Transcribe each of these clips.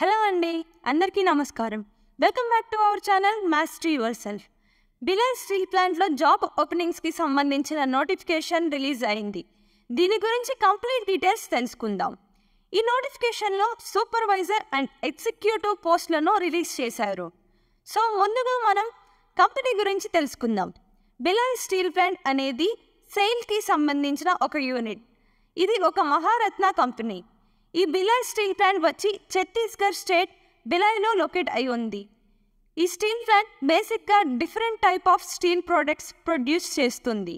Hello అండి, అందరికీ నమస్కారం. Welcome back to our channel master your self. Bhilai steel ప్లాంట్లో జాబ్ ఓపెనింగ్స్కి సంబంధించిన నోటిఫికేషన్ రిలీజ్ అయింది. దీని గురించి కంప్లీట్ డీటెయిల్స్ తెలుసుకుందాం. ఈ నోటిఫికేషన్లో సూపర్వైజర్ అండ్ ఎగ్జిక్యూటివ్ పోస్టులను రిలీజ్ చేశారు. సో ముందుగా మనం కంపెనీ గురించి తెలుసుకుందాం. బిలాయ్ స్టీల్ ప్లాంట్ అనేది సెయిల్కి సంబంధించిన ఒక యూనిట్. ఇది ఒక మహారత్న కంపెనీ. ఈ బిలాయ్ స్టీల్ ప్లాంట్ వచ్చి ఛత్తీస్గఢ్ స్టేట్ బిలాయ్లో లొకేట్ అయి ఉంది. ఈ స్టీల్ ప్లాంట్ బేసిక్గా different type of steel products produce చేస్తుంది.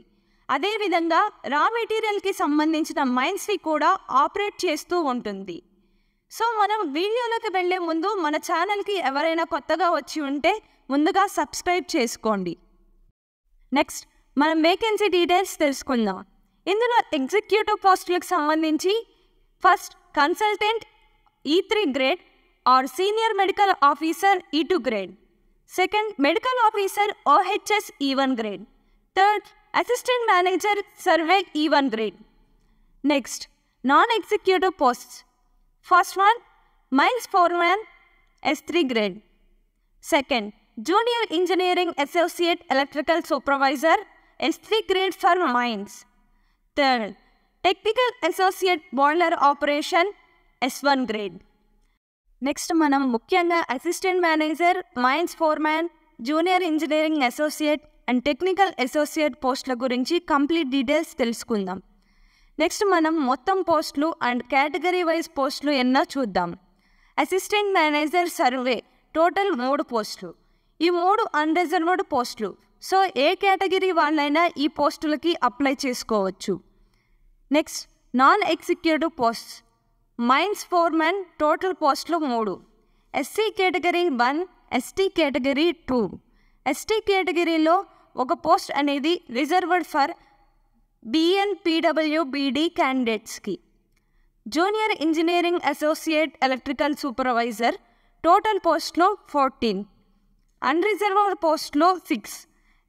అదేవిధంగా రా మెటీరియల్కి సంబంధించిన మైన్స్ని కూడా ఆపరేట్ చేస్తూ ఉంటుంది. సో మనం వీడియోలోకి వెళ్ళే ముందు మన ఛానల్కి ఎవరైనా కొత్తగా వచ్చి ఉంటే ముందుగా సబ్స్క్రైబ్ చేసుకోండి. నెక్స్ట్ మనం వేకెన్సీ డీటెయిల్స్ తెలుసుకుందాం. ఇందులో ఎగ్జిక్యూటివ్ పోస్టులకు సంబంధించి first consultant E3 grade or senior medical officer E2 grade. Second medical officer OHS E1 grade. Third assistant manager survey E1 grade. Next non executive posts. First one mines foreman S3 grade. Second junior engineering associate electrical supervisor S3 grade for mines. Third technical associate boiler operation S1 grade. Next మనం ముఖ్యంగా assistant manager, mines foreman, junior engineering associate and technical associate పోస్టుల గురించి complete details తెలుసుకుందాం. Next మనం మొత్తం పోస్టులు and category wise పోస్టులు ఎన్నో చూద్దాం. అసిస్టెంట్ మేనేజర్ సర్వే టోటల్ 3 పోస్టులు. ఈ 3 అన్రిజర్వ్డ్ పోస్టులు. సో ఏ కేటగిరీ వాళ్ళైనా ఈ పోస్టులకి అప్లై చేసుకోవచ్చు. Next non executive posts. Mines foreman total పోస్టులు 3. SC category 1, ST category 2. ST కేటగిరీలో ఒక పోస్ట్ అనేది రిజర్వ్డ్ ఫర్ BNPWBD క్యాండిడేట్స్కి. Junior engineering associate electrical supervisor total పోస్టులో 14. అన్రిజర్వ్డ్ పోస్టులో 6.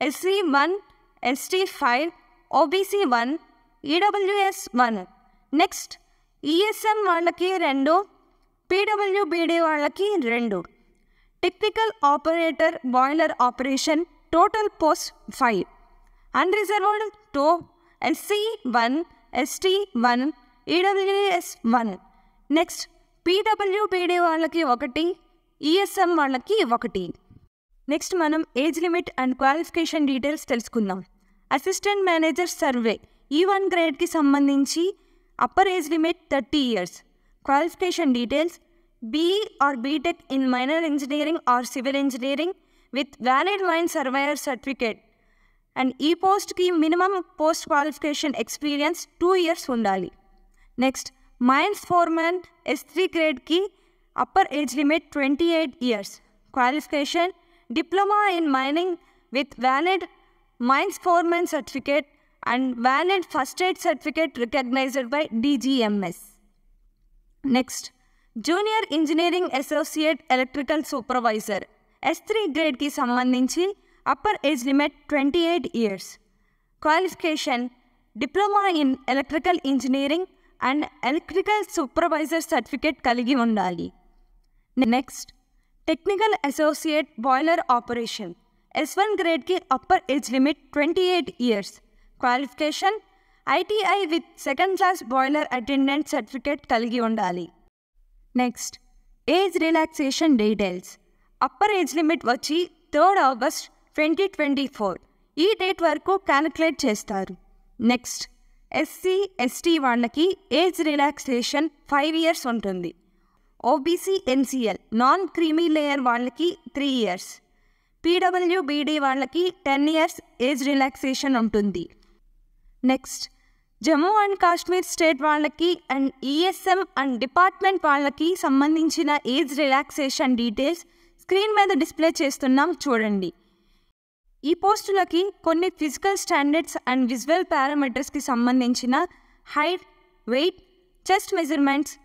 SC 1, ST 5, OBC 1, EWS 1. Next ESM వాళ్ళకి 2, PWBD వాళ్ళకి 2. Technical operator boiler operation total post 5. Unreserved 2, SC 1, ST 1, EWS 1. Next PWBD వాళ్ళకి 1, ESM వాళ్ళకి 1. Next మనం age limit and qualification details తెలుసుకుందాం. Assistant manager survey E1 గ్రేడ్కి సంబంధించి upper age limit 30 years. Qualification details BE or BTech in minor engineering or civil engineering with valid mine surveyor certificate. And ఈ పోస్ట్కి minimum post qualification experience 2 years ఉండాలి. Next mines foreman S3 గ్రేడ్కి upper age limit 28 years. Qualification diploma in mining with valid mines foreman certificate and valid first aid certificate recognized by DGMS. Next, Junior Engineering Associate Electrical Supervisor S3 grade ki sambandhinchi upper age limit 28 years. Qualification Diploma in Electrical Engineering and Electrical Supervisor certificate kaligi undali. Next, Technical Associate Boiler Operation S1 grade ki upper age limit 28 years. Qualification ITI with second class boiler attendant certificate కలిగి ఉండాలి. Next age relaxation details. Upper age limit వచ్చి 3rd August 2024 ఈ date వరకు calculate చేస్తారు. Next SC ST వాళ్ళకి age relaxation 5 years ఉంటుంది. OBC NCL non creamy layer వాళ్ళకి 3 years. PWBD వాళ్ళకి 10 years ఏజ్ రిలాక్సేషన్ ఉంటుంది. Next Jammu and Kashmir state వాళ్ళకి అండ్ ESM అండ్ డిపార్ట్మెంట్ వాళ్ళకి సంబంధించిన ఏజ్ రిలాక్సేషన్ డీటెయిల్స్ స్క్రీన్ మీద డిస్ప్లే చేస్తున్నాం చూడండి. ఈ పోస్టులకి కొన్ని ఫిజికల్ స్టాండర్డ్స్ అండ్ విజువల్ పారామీటర్స్కి సంబంధించిన హైట్, వెయిట్, చెస్ట్ మెజర్మెంట్స్,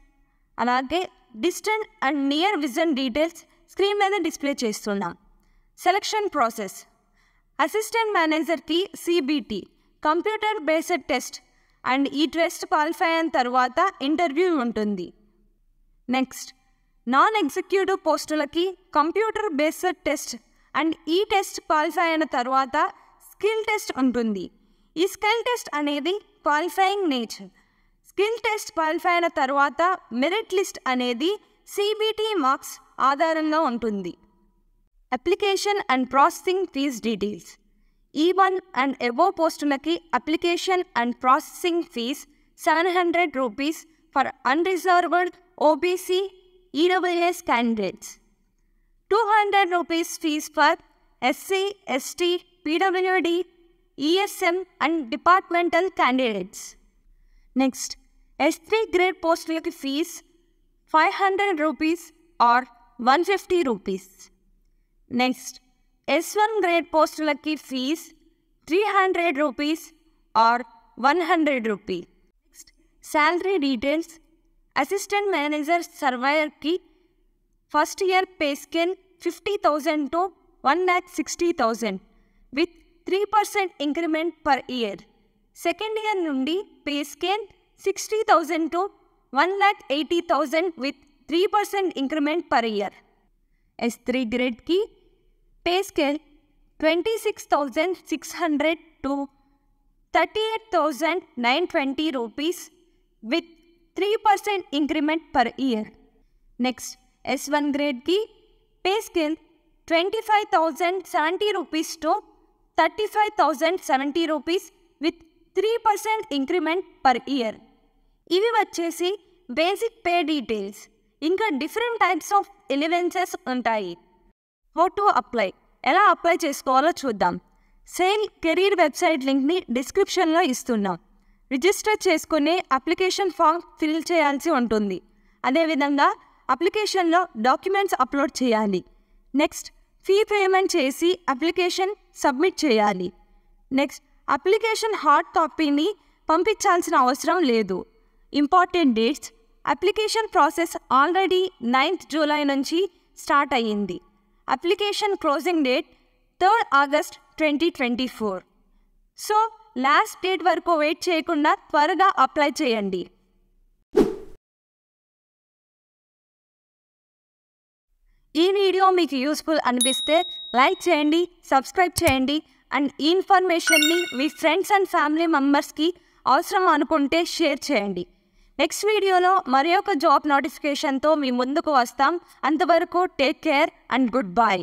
అలాగే distance and near vision details screen మీద డిస్ప్లే చేస్తున్నాం. Selection process. అసిస్టెంట్ మేనేజర్కి CBT computer based test and ఈ టెస్ట్ క్వాలిఫై అయిన తర్వాత ఇంటర్వ్యూ ఉంటుంది. నెక్స్ట్ నాన్ ఎగ్జిక్యూటివ్ పోస్టులకి కంప్యూటర్ బేస్డ్ టెస్ట్ అండ్ ఈ టెస్ట్ క్వాలిఫై అయిన తర్వాత స్కిల్ టెస్ట్ ఉంటుంది. ఈ స్కిల్ టెస్ట్ అనేది qualifying nature. Skill test qualify అయిన తర్వాత మెరిట్ లిస్ట్ అనేది CBT మార్క్స్ ఆధారంగా ఉంటుంది. Application and processing fee details. E1 and above పోస్టులకి application and processing fee 700 rupees for unreserved OBC EWS candidates, 200 rupees fees for SC, ST, PWD, ESM and departmental candidates. Next, S3 grade postlaki fees 500 rupees or 150 rupees. Next, S1 grade postlaki fees 300 rupees or 100 rupees. Next, salary details. Assistant Manager Surveyor की first year pay scale 50,000 to 1,60,000 with 3% increment per year. Second year నుండి pay scale 60,000 to 1,80,000 with 3% increment per year. S3 grade की pay scale 26,600 to 38,920 rupees with 3% increment per year. Next, S1 grade की pay scale 25,070 rupees to 35,070 rupees with 3% increment per year. ఇవి వచ్చేసి basic pay details. ఇంకా different types of allowances ఉంటాయి. How to apply, ఎలా apply చేసుకోవాలో చూద్దాం. Same career website లింక్ని డిస్క్రిప్షన్లో ఇస్తున్నాం. రిజిస్టర్ చేసుకునే అప్లికేషన్ ఫామ్ ఫిల్ చేయాల్సి ఉంటుంది. అదేవిధంగా అప్లికేషన్లో డాక్యుమెంట్స్ అప్లోడ్ చేయాలి. నెక్స్ట్, ఫీ పేమెంట్ చేసి అప్లికేషన్ సబ్మిట్ చేయాలి. నెక్స్ట్, అప్లికేషన్ హార్డ్ కాపీని పంపించాల్సిన అవసరం లేదు. Important dates. Application process already 9th July నుంచి స్టార్ట్ అయ్యింది. Application closing date 3rd August 2024. So last date వరకు వెయిట్ చేయకుండా త్వరగా అప్లై చేయండి. ఈ వీడియో మీకు యూస్ఫుల్ అనిపిస్తే లైక్ చేయండి, సబ్స్క్రైబ్ చేయండి అండ్ ఈ ఇన్ఫర్మేషన్ని మీ ఫ్రెండ్స్ అండ్ ఫ్యామిలీ మెంబర్స్కి అవసరం అనుకుంటే షేర్ చేయండి. నెక్స్ట్ వీడియోలో మరి ఒక జాబ్ నోటిఫికేషన్తో మీ ముందుకు వస్తాం. అంతవరకు take care and good bye.